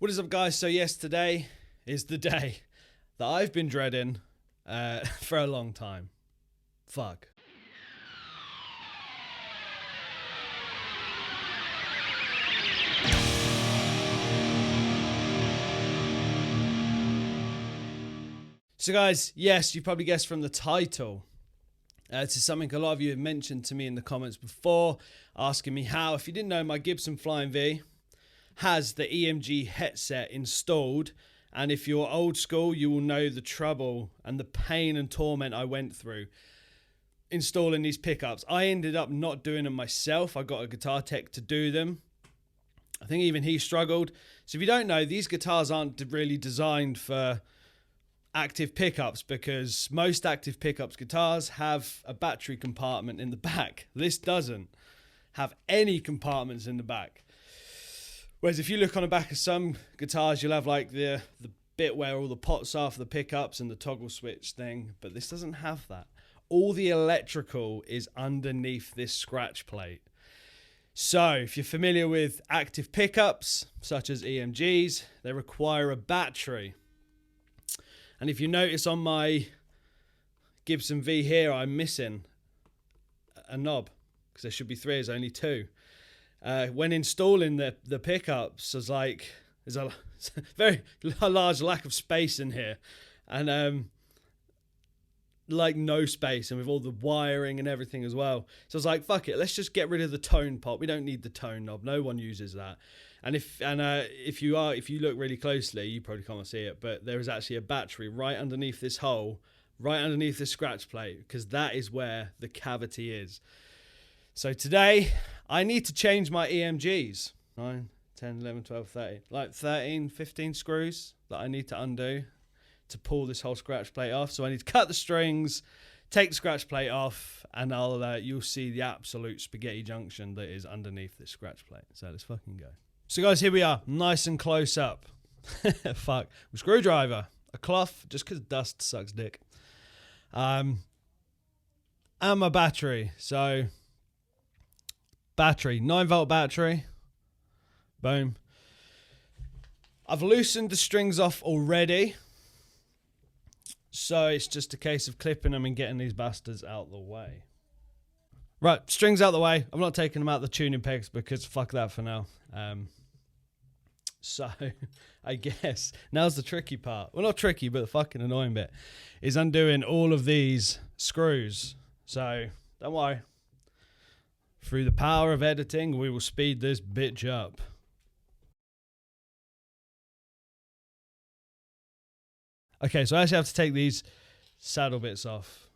What is up, guys? So yes, today is the day that I've been dreading for a long time. Fuck. So guys, yes, you probably guessed from the title. This is something a lot of you have mentioned to me in the comments before, asking me how. If you didn't know, my Gibson Flying V has the EMG headset installed, and if you're old school, you will know the trouble and the pain and torment I went through installing these pickups. I ended up not doing them myself. I got a guitar tech to do them. I think even he struggled. So if you don't know, these guitars aren't really designed for active pickups, because most active pickups guitars have a battery compartment in the back. This doesn't have any compartments in the back. Whereas if you look on the back of some guitars, you'll have like the bit where all the pots are for the pickups and the toggle switch thing, but this doesn't have that. All the electrical is underneath this scratch plate. So if you're familiar with active pickups, such as EMGs, they require a battery. And if you notice on my Gibson V here, I'm missing a knob, because there should be three, there's only two. When installing the pickups, there's a very large lack of space in here, and like no space, and with all the wiring and everything as well. So I was like, fuck it, let's just get rid of the tone pot. We don't need the tone knob. No one uses that. And if you look really closely, you probably can't see it, but there is actually a battery right underneath this hole, right underneath the scratch plate, because that is where the cavity is. So today, I need to change my EMGs. 9, 10, 11, 12, 13. Like 13, 15 screws that I need to undo to pull this whole scratch plate off. So I need to cut the strings, take the scratch plate off, and you'll see the absolute spaghetti junction that is underneath this scratch plate. So let's fucking go. So guys, here we are, nice and close up. Fuck. A screwdriver, a cloth, just because dust sucks dick. And my battery. So battery, 9-volt battery. Boom. I've loosened the strings off already, so it's just a case of clipping them and getting these bastards out the way. Right, strings out the way. I'm not taking them out the tuning pegs because fuck that for now. So I guess now's the tricky part. Well, not tricky, but the fucking annoying bit is undoing all of these screws. So don't worry. Through the power of editing, we will speed this bitch up. Okay, so I actually have to take these saddle bits off,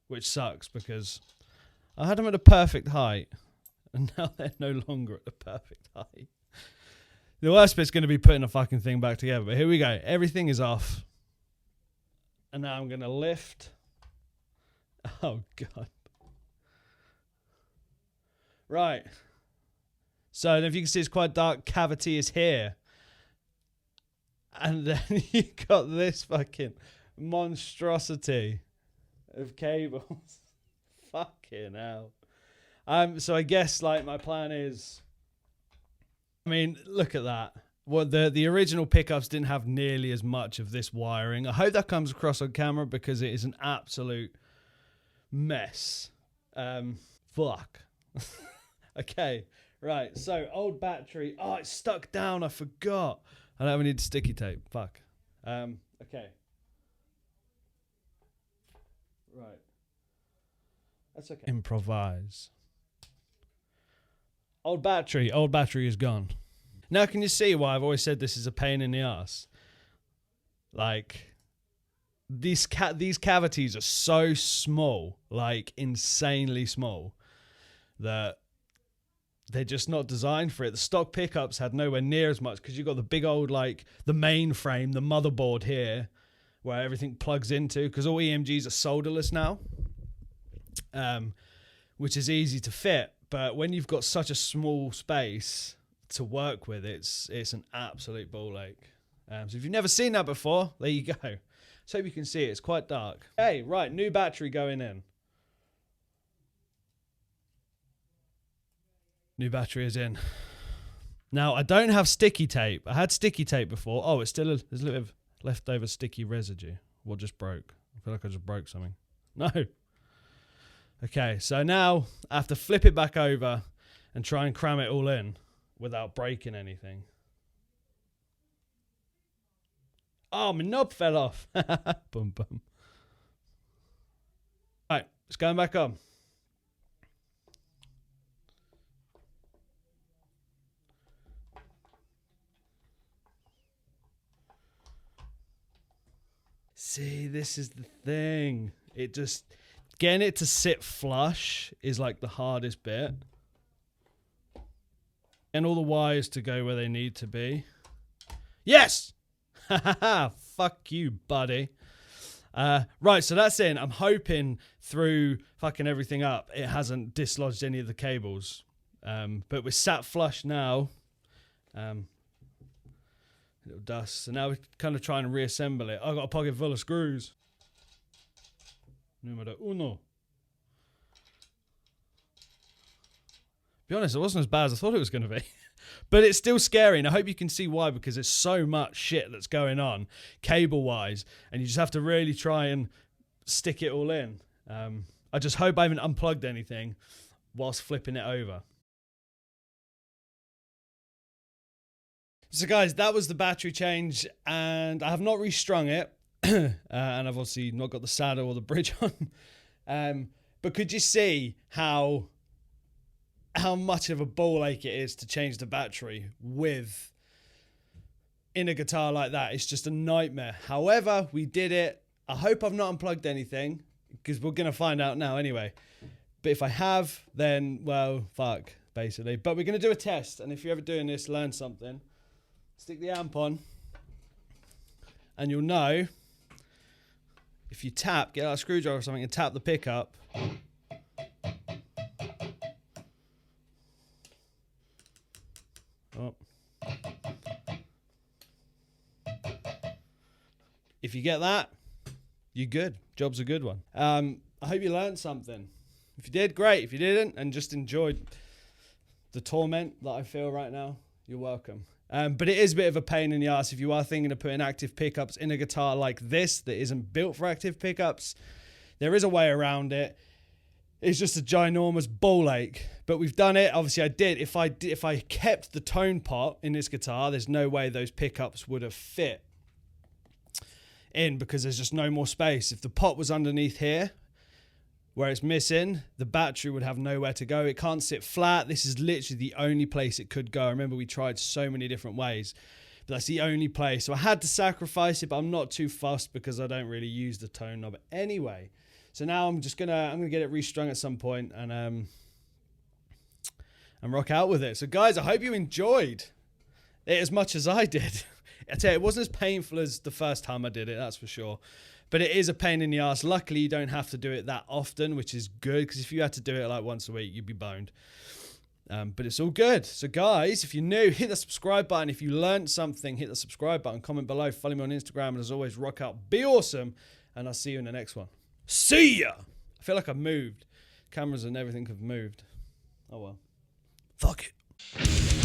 which sucks because I had them at a perfect height, and now they're no longer at the perfect height. The worst bit's going to be putting the fucking thing back together, but here we go. Everything is off. And now I'm going to lift. Oh, God. Right. So if you can see, it's quite dark. Cavity is here. And then you got this fucking monstrosity of cables. Fucking hell. So I guess like my plan is, I mean, look at that. Well, the original pickups didn't have nearly as much of this wiring. I hope that comes across on camera because it is an absolute mess. Fuck. Okay, right. So old battery. Oh, it's stuck down. I forgot. I don't need sticky tape. Fuck. Okay. Right. That's okay. Improvise. Old battery is gone. Now can you see why I've always said this is a pain in the ass? Like, these cavities are so small, like insanely small, that they're just not designed for it. The stock pickups had nowhere near as much because you've got the big old, like, the main frame, the motherboard here, where everything plugs into, because all EMGs are solderless now, which is easy to fit. But when you've got such a small space to work with, it's an absolute ball ache. So if you've never seen that before, there you go. So hope you can see it. It's quite dark. Hey, right, new battery going in. New battery is in. Now, I don't have sticky tape. I had sticky tape before. Oh, there's a little bit of leftover sticky residue. What just broke? I feel like I just broke something. No. Okay, so now I have to flip it back over and try and cram it all in without breaking anything. Oh, my knob fell off. Boom, boom. All right, it's going back on. See, this is the thing. It just, getting it to sit flush is like the hardest bit. And all the wires to go where they need to be. Yes! Fuck you, buddy. Right, so that's in. I'm hoping through fucking everything up, it hasn't dislodged any of the cables. But we're sat flush now. Little dust. So now we're kind of trying to reassemble it. I've got a pocket full of screws. Numero uno. Be honest, it wasn't as bad as I thought it was going to be. But it's still scary, and I hope you can see why, because there's so much shit that's going on, cable-wise, and you just have to really try and stick it all in. I just hope I haven't unplugged anything whilst flipping it over. So guys, that was the battery change, and I have not restrung it, and I've obviously not got the saddle or the bridge on. But could you see how much of a ball ache it is to change the battery with in a guitar like that? It's just a nightmare. However, we did it. I hope I've not unplugged anything, because we're going to find out now anyway. But if I have, then, well, fuck, basically. But we're going to do a test, and if you're ever doing this, learn something. Stick the amp on, and you'll know if you tap, get out a screwdriver or something and tap the pickup. Oh. If you get that, you're good. Job's a good one. I hope you learned something. If you did, great. If you didn't and just enjoyed the torment that I feel right now, you're welcome. But it is a bit of a pain in the ass if you are thinking of putting active pickups in a guitar like this that isn't built for active pickups. There is a way around it. It's just a ginormous ball ache. But we've done it. Obviously, I did. If I kept the tone pot in this guitar, there's no way those pickups would have fit in, because there's just no more space. If the pot was underneath here, where it's missing, the battery would have nowhere to go. It can't sit flat. This is literally the only place it could go. I remember we tried so many different ways, but that's the only place. So I had to sacrifice it, but I'm not too fussed because I don't really use the tone knob anyway. So now I'm gonna get it restrung at some point and rock out with it. So guys, I hope you enjoyed it as much as I did. I tell you, it wasn't as painful as the first time I did it, that's for sure. But it is a pain in the ass. Luckily, you don't have to do it that often, which is good, because if you had to do it like once a week, you'd be boned. But it's all good. So guys, if you're new, hit the subscribe button. If you learned something, hit the subscribe button. Comment below. Follow me on Instagram. And as always, rock out. Be awesome. And I'll see you in the next one. See ya! I feel like I've moved. Cameras and everything have moved. Oh well. Fuck it.